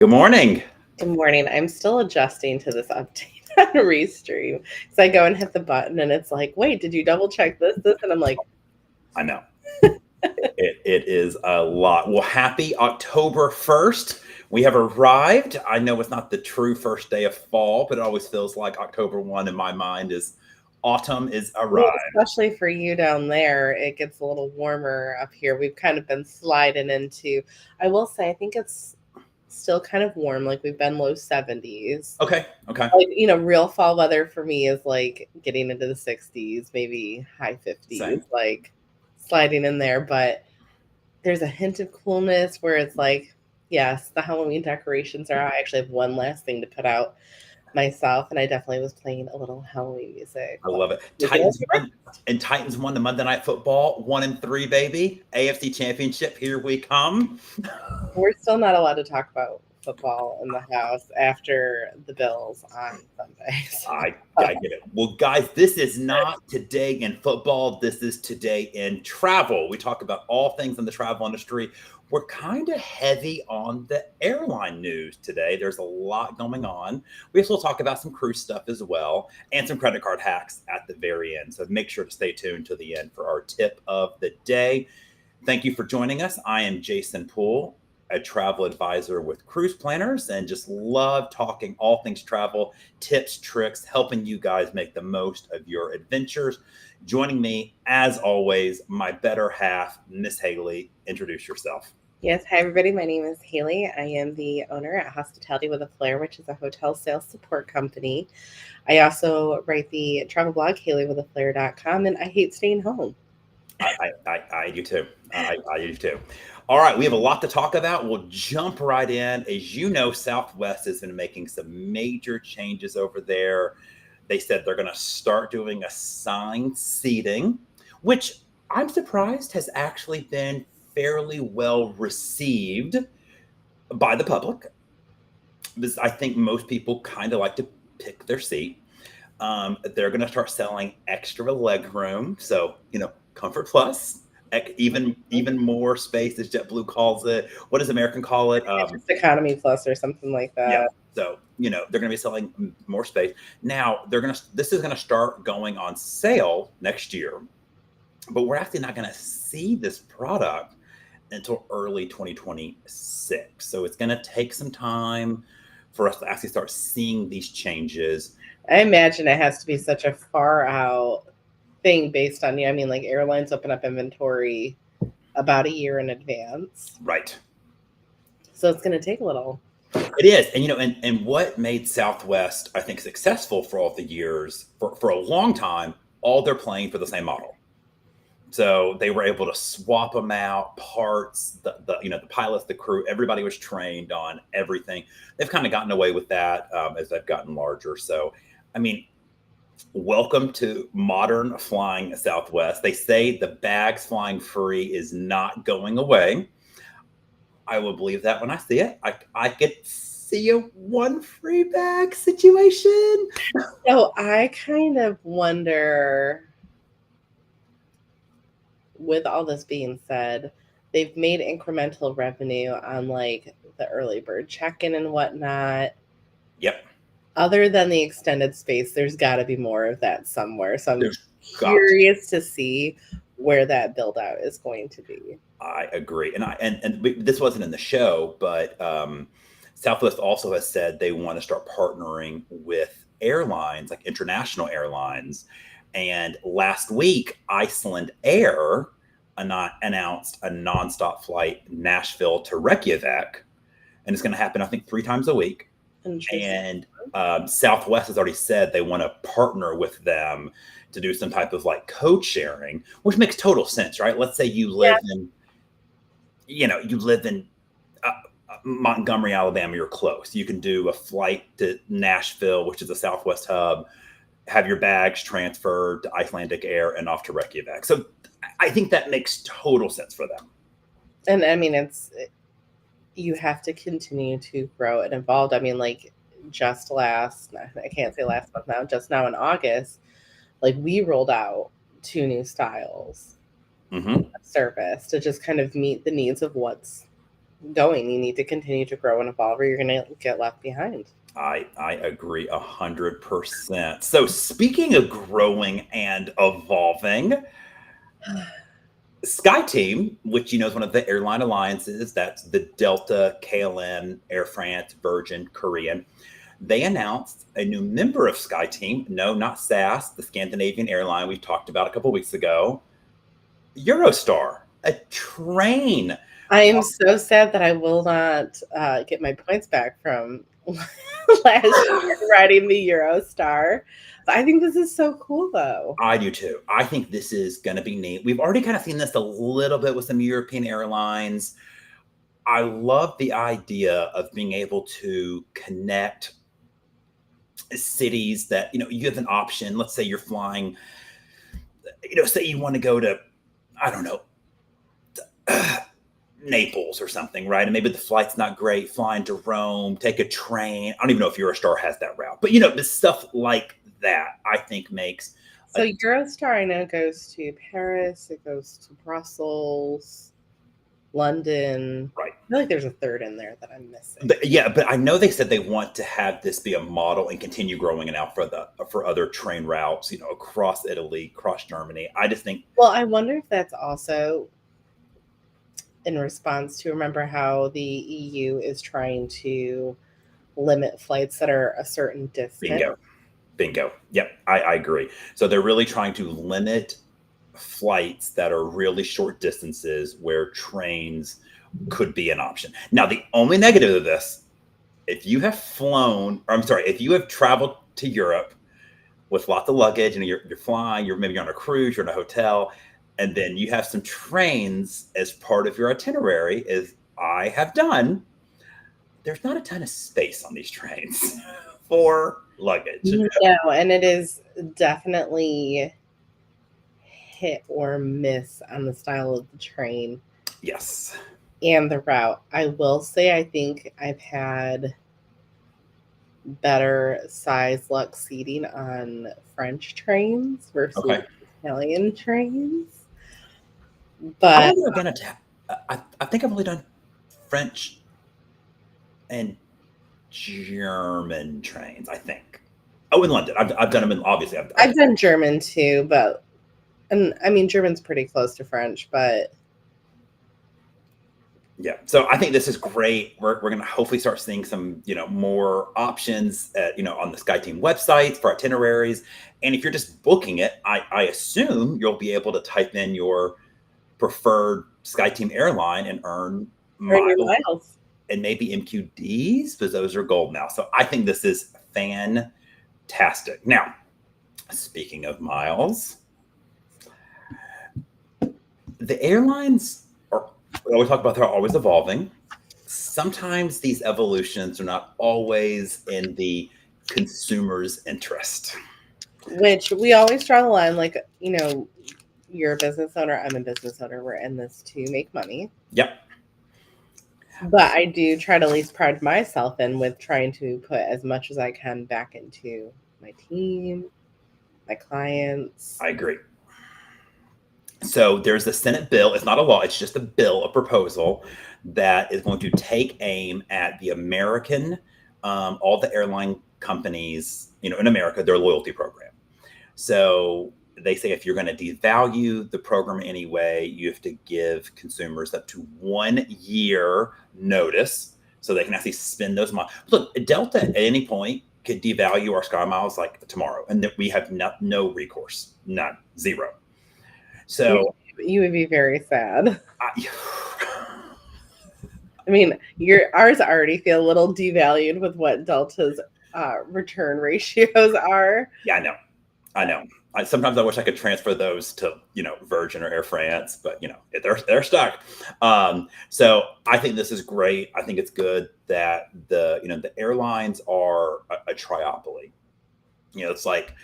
Good morning. Good morning. I'm still adjusting to this update on Restream. So I go and hit the button and it's like, wait, did you double check this? And I'm like, I know it is a lot. Well, happy October 1st. We have arrived. I know it's not the true first day of fall, but it always feels like October 1 in my mind is autumn is well, arrived. especially for you down there, it gets a little warmer up here. We've kind of been sliding into, I will say, I think it's still kind of warm. Like we've been low 70s. Okay. Okay. Like, real fall weather for me is like getting into the 60s, maybe high 50s, Same. like sliding in there. But there's a hint of coolness where it's like, yes, the Halloween decorations are out. I actually have one last thing to put out myself, and I definitely was playing a little Halloween music. I love it. Would you like Titans won, and Titans won the Monday Night Football 1-3, baby. AFC Championship. Here we come. We're still not allowed to talk about football in the house after the Bills on Sunday. I get it. Well, guys, this is not today in football. This is today in travel. We talk about all things in the travel industry. We're kind of heavy on the airline news today. There's a lot going on. We also talk about some cruise stuff as well and some credit card hacks at the very end. So make sure to stay tuned to the end for our tip of the day. Thank you for joining us. I am Jason Poole, a travel advisor with Cruise Planners, and just love talking all things travel, tips, tricks, helping you guys make the most of your adventures. Joining me, as always, my better half, Miss Haley. Introduce yourself. Yes, hi everybody. My name is Haley. I am the owner at Hospitality with a Flair, which is a hotel sales support company. I also write the travel blog, HaleyWithAFlair.com, and I hate staying home. I do too. I do too. All right, we have a lot to talk about. We'll jump right in. As you know, Southwest has been making some major changes over there. They said they're going to start doing assigned seating, which I'm surprised has actually been fairly well received by the public. Because I think most people kind of like to pick their seat. They're going to start selling extra leg room. So, Comfort Plus, even more space, as JetBlue calls it. What does American call it? It's just Economy Plus or something like Yeah. that. So, they're going to be selling more space. Now, this is going to start going on sale next year, but we're actually not going to see this product until early 2026. So it's going to take some time for us to actually start seeing these changes. I imagine it has to be such a far out thing based on, I mean, like airlines open up inventory about a year in advance. Right. So it's going to take a little. It is. And what made Southwest, I think, successful for all the years, for a long time, all they're playing for the same model. So they were able to swap them out, parts, the pilots, the crew, everybody was trained on everything. They've kind of gotten away with that as they've gotten larger. So, I mean, welcome to modern flying Southwest. They say the bags flying free is not going away. I will believe that when I see it. I could see a one free bag situation. So I kind of wonder, with all this being said, they've made incremental revenue on like the early bird check-in and whatnot. Yep. Other than the extended space, there's got to be more of that somewhere. So I'm There's curious to see where that build out is going to be. I agree, and this wasn't in the show, but Southwest also has said they want to start partnering with airlines, like international airlines. And last week, Iceland Air announced a nonstop flight Nashville to Reykjavik, and it's going to happen, I think, 3 times a week. And Southwest has already said they want to partner with them to do some type of like code sharing, which makes total sense, right? Let's say you live in Montgomery, Alabama, you're close. You can do a flight to Nashville, which is a Southwest hub, have your bags transferred to Icelandic Air and off to Reykjavik. So I think that makes total sense for them. And I mean, you have to continue to grow and evolve. I mean, like I can't say last month now, just now in August, like we rolled out 2 new styles of service to just kind of meet the needs of what's going. You need to continue to grow and evolve, or you're going to get left behind. I agree 100%. So speaking of growing and evolving, SkyTeam, which is one of the airline alliances, that's the Delta, KLM, Air France, Virgin, Korean. They announced a new member of SkyTeam. No, not SAS, the Scandinavian airline we talked about a couple weeks ago. EuroStar, a train. I am so sad that I will not get my points back from last year riding the EuroStar. But I think this is so cool, though. I do too. I think this is going to be neat. We've already kind of seen this a little bit with some European airlines. I love the idea of being able to connect cities that, you have an option. Let's say you're flying, say you want to go to, I don't know, Naples or something, right? And maybe the flight's not great, flying to Rome, take a train. I don't even know if Eurostar has that route, but the stuff like that, I think makes. So Eurostar, I know, goes to Paris, it goes to Brussels, London. Right. I feel like there's a third in there that I'm missing. But I know they said they want to have this be a model and continue growing it out for other train routes, across Italy, across Germany. I just think. Well, I wonder if that's also in response to, remember how the EU is trying to limit flights that are a certain distance. Bingo. Yep, I agree. So they're really trying to limit flights that are really short distances where trains could be an option. Now, the only negative of this, if you have traveled to Europe with lots of luggage and you're flying, maybe you're on a cruise, you're in a hotel, and then you have some trains as part of your itinerary, as I have done, there's not a ton of space on these trains for luggage. No, and it is definitely hit or miss on the style of the train. Yes. And the route. I will say, I think I've had better size lux seating on French trains versus Italian trains. But I think I've only done French and German trains, I think. Oh, in London. I've done them in, obviously. I've done German too, and I mean, German's pretty close to French, but. Yeah. So I think this is great. We're going to hopefully start seeing some, more options, on the SkyTeam websites for itineraries. And if you're just booking it, I assume you'll be able to type in your preferred SkyTeam airline and earn miles. And maybe MQDs, because those are gold now. So I think this is fantastic. Now, speaking of miles, the airlines we always talk about they're always evolving. Sometimes these evolutions are not always in the consumer's interest. Which we always draw the line, like, you're a business owner, I'm a business owner. We're in this to make money. Yep. But I do try to at least pride myself in with trying to put as much as I can back into my team, my clients. I agree. So there's a Senate bill. It's not a law. It's just a bill, a proposal that is going to take aim at the American, all the airline companies, in America, their loyalty program. So they say if you're going to devalue the program anyway, you have to give consumers up to 1 year notice so they can actually spend those miles. Look, Delta at any point could devalue our Sky Miles like tomorrow, and that we have no recourse, none, zero. So you would be very sad. I mean, ours already feel a little devalued with what Delta's return ratios are. Yeah, I know. Sometimes I wish I could transfer those to, Virgin or Air France, but they're stuck. So I think this is great. I think it's good that the airlines are a triopoly. It's like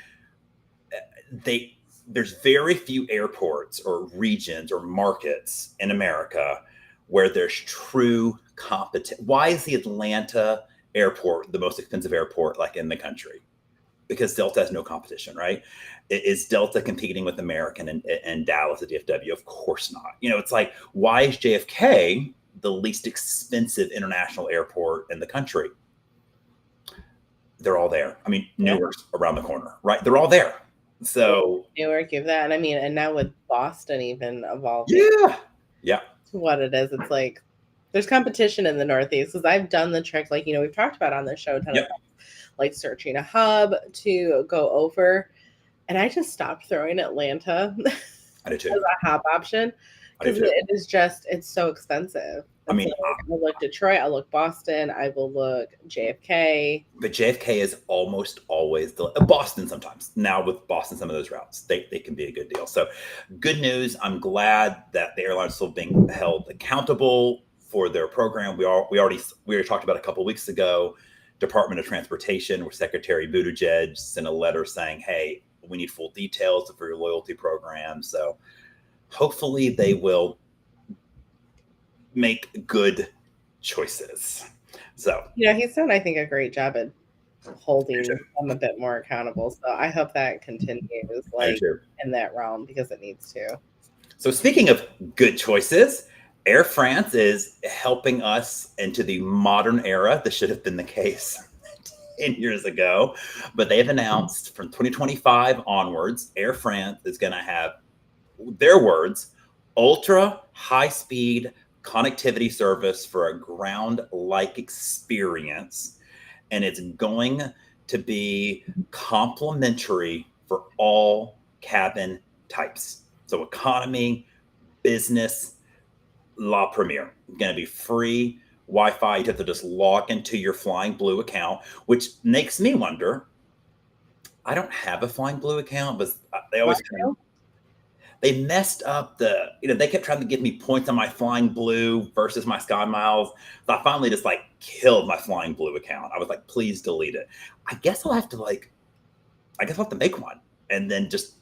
there's very few airports or regions or markets in America where there's true competition. Why is the Atlanta airport the most expensive airport in the country? Because Delta has no competition, right? Is Delta competing with American and Dallas at DFW? Of course not. It's like, why is JFK the least expensive international airport in the country. They're all there. I mean, Newark's around the corner, right? They're all there. So Newark, give that. And I mean, and now with Boston even evolving yeah. to what it is, it's like there's competition in the Northeast because I've done the trick, like, we've talked about on the show, like searching a hub to go over. And I just stopped throwing Atlanta I do too. as a hub option because it is just, it's so expensive. I mean, I'll look Detroit, I'll look Boston, I will look JFK. But JFK is almost always Boston sometimes. Now with Boston, some of those routes, they can be a good deal. So good news. I'm glad that the airlines are still being held accountable for their program. We already talked about a couple of weeks ago, Department of Transportation, where Secretary Buttigieg sent a letter saying, hey, we need full details for your loyalty program. So hopefully they will make good choices. So he's done, I think, a great job at holding them a bit more accountable. So I hope that continues in that realm because it needs to. So speaking of good choices, Air France is helping us into the modern era. This should have been the case 10 years ago, but they've announced from 2025 onwards, Air France is going to have, their words, ultra high speed connectivity service for a ground-like experience. And it's going to be complimentary for all cabin types. So economy, business, La Premiere. It's going to be free Wi-Fi. You have to just log into your Flying Blue account, which makes me wonder. I don't have a Flying Blue account, but they always they messed up they kept trying to give me points on my Flying Blue versus my Sky Miles. So I finally just killed my Flying Blue account. I was like, please delete it. I guess I'll have to make one and then just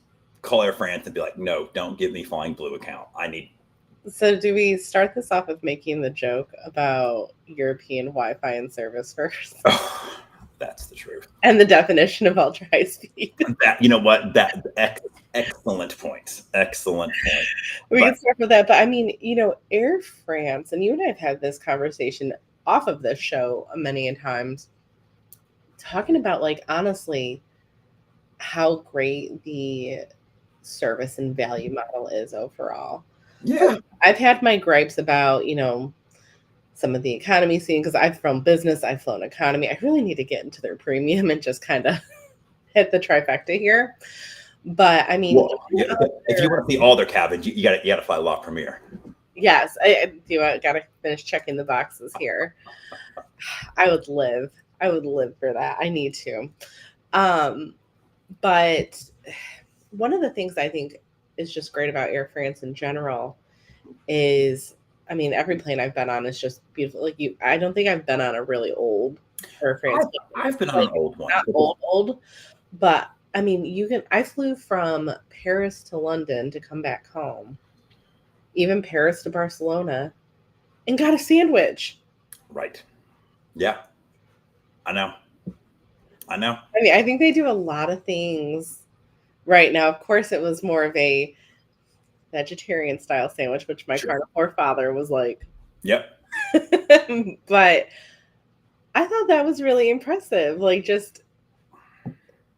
call Air France and be like, no, don't give me Flying Blue account. So do we start this off with making the joke about European Wi-Fi and service first? Oh, that's the truth. And the definition of ultra high speed. Excellent point. Excellent point. We can start with that. But I mean, Air France, and you and I have had this conversation off of this show many times, talking about honestly, how great the service and value model is overall. Yeah. I've had my gripes about, some of the economy scene because I've flown business, I've flown economy. I really need to get into their premium and just kind of hit the trifecta here. But I mean, if you want to see all their cabins, you got to fly La Premiere. Yes, I do. I got to finish checking the boxes here. I would live for that. I need to. But one of the things I think is just great about Air France in general is, I mean, every plane I've been on is just beautiful. I don't think I've been on a really old Air France. I've been on an old one. Not old, but I mean, I flew from Paris to London to come back home, even Paris to Barcelona, and got a sandwich. Right. Yeah. I know. I mean, I think they do a lot of things right now. Of course, it was more of a vegetarian style sandwich, which my carnivore father was like. Yep. But I thought that was really impressive.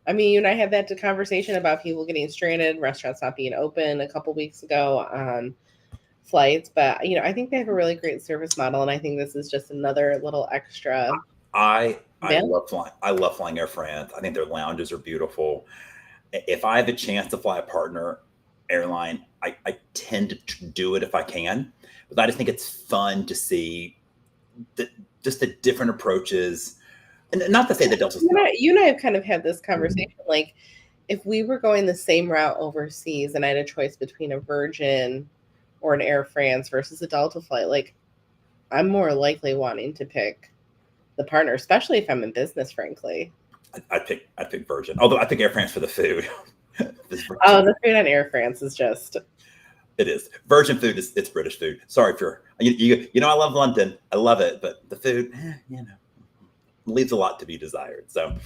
I mean, you and I had that conversation about people getting stranded, restaurants not being open a couple weeks ago on flights. But, I think they have a really great service model. And I think this is just another little extra. I love flying. I love flying Air France. I think their lounges are beautiful. If I have a chance to fly a partner airline, I tend to do it if I can. But I just think it's fun to see the different approaches. And not to say that Delta's you and I have kind of had this conversation. If we were going the same route overseas and I had a choice between a Virgin or an Air France versus a Delta flight, I'm more likely wanting to pick the partner, especially if I'm in business, frankly. I'd pick Virgin. Although I pick Air France for the food. The food on Air France is just. It is. Virgin food it's British food. Sorry for I love London. I love it, but the food, leaves a lot to be desired. So,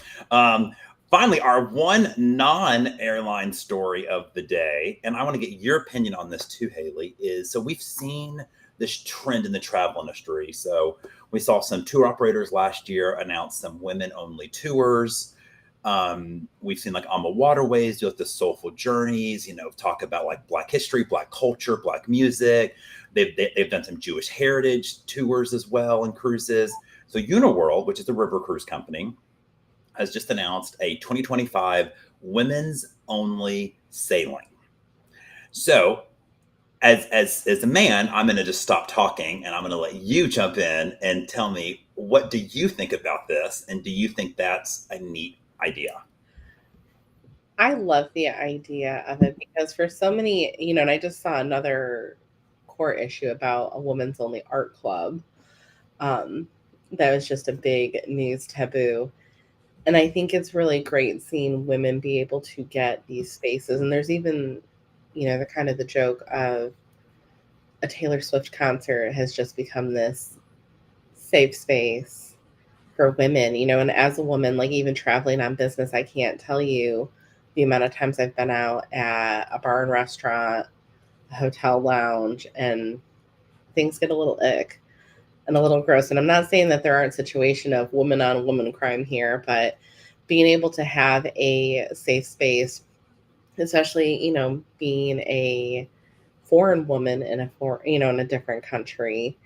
finally, our one non-airline story of the day, and I want to get your opinion on this too, Haley, is so we've seen this trend in the travel industry. So we saw some tour operators last year announce some women-only tours. We've seen like On the Waterways do like the soulful journeys, talk about like Black history, Black culture, Black music. They've done some Jewish heritage tours as well and cruises. So Uniworld, which is a river cruise company, has just announced a 2025 women's only sailing. So as a man, I'm going to just stop talking and I'm going to let you jump in and tell me, what do you think about this? And do you think that's a neat idea? I love the idea of it because for so many, and I just saw another court issue about a women's only art club. That was just a big news taboo. And I think it's really great seeing women be able to get these spaces. And there's even, the kind of the joke of a Taylor Swift concert has just become this safe space for women, and as a woman, like even traveling on business, I can't tell you the amount of times I've been out at a bar and restaurant, a hotel lounge, and things get a little ick and a little gross. And I'm not saying that there aren't situations of woman on woman crime here, but being able to have a safe space, especially, being a foreign woman in in a different country,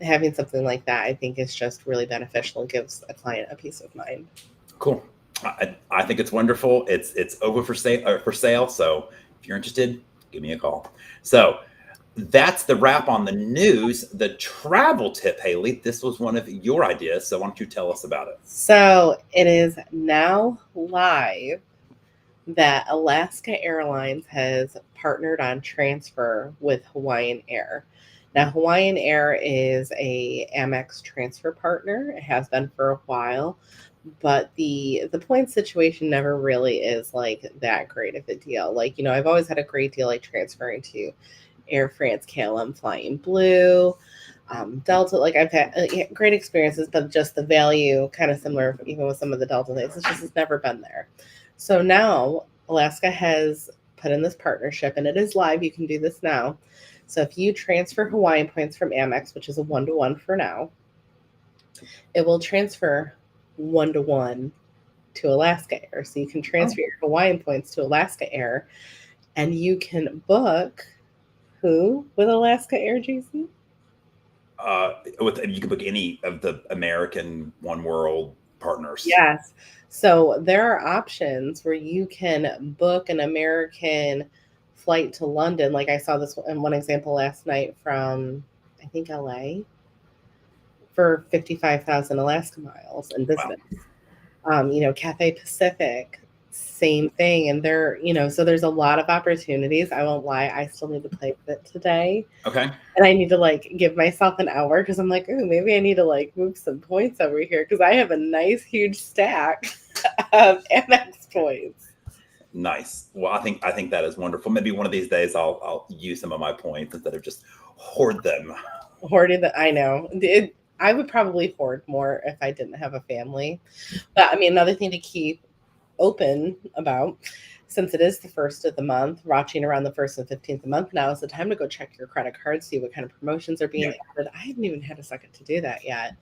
having something like that, I think is just really beneficial and gives a client a peace of mind. Cool. I think it's wonderful. It's over for sale. So if you're interested, give me a call. So that's the wrap on the news. The travel tip, Haley, this was one of your ideas. So why don't you tell us about it? So it is now live that Alaska Airlines has partnered on transfer with Hawaiian Air. Now, Hawaiian Air is a Amex transfer partner. It has been for a while, but the point situation never really is like that great of a deal. Like, I've always had a great deal like transferring to Air France KLM Flying Blue, Delta. Like I've had great experiences, but just the value kind of similar even with some of the Delta things. It's never been there. So now Alaska has put in this partnership and it is live. You can do this now. So if you transfer Hawaiian points from Amex, which is a 1-to-1 for now, it will transfer 1-to-1 to Alaska Air. So you can transfer your Hawaiian points to Alaska Air and you can book who with Alaska Air, JC? You can book any of the American One World partners. Yes. So there are options where you can book an American flight to London. Like I saw this in one example last night from, I think, LA for 55,000 Alaska miles in business. Wow. Cathay Pacific, same thing. And they're, so there's a lot of opportunities. I won't lie. I still need to play with it today. Okay. And I need to give myself an hour because I'm like, ooh, maybe I need to move some points over here because I have a nice huge stack of Amex points. Nice. Well, I think that is wonderful. Maybe one of these days I'll use some of my points instead of just hoard them. Hoarding them, I know. I would probably hoard more if I didn't have a family. But another thing to keep open about, since it is the first of the month, watching around the 1st and 15th of the month now is the time to go check your credit card, see what kind of promotions are being added. I haven't even had a second to do that yet.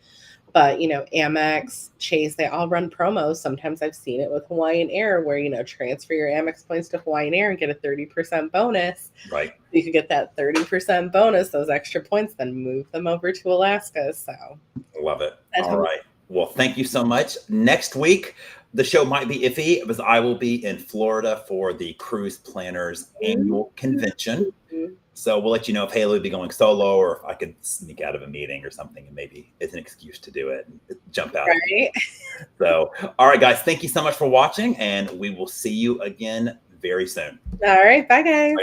But, Amex, Chase, they all run promos. Sometimes I've seen it with Hawaiian Air where, transfer your Amex points to Hawaiian Air and get a 30% bonus. Right. You could get that 30% bonus, those extra points, then move them over to Alaska. So love it. All right. Well, thank you so much. Next week, the show might be iffy because I will be in Florida for the Cruise Planners Annual Convention. Mm-hmm. So we'll let you know if Haley will be going solo or if I could sneak out of a meeting or something and maybe it's an excuse to do it and jump out. Right. So, all right, guys, thank you so much for watching and we will see you again very soon. All right. Bye, guys.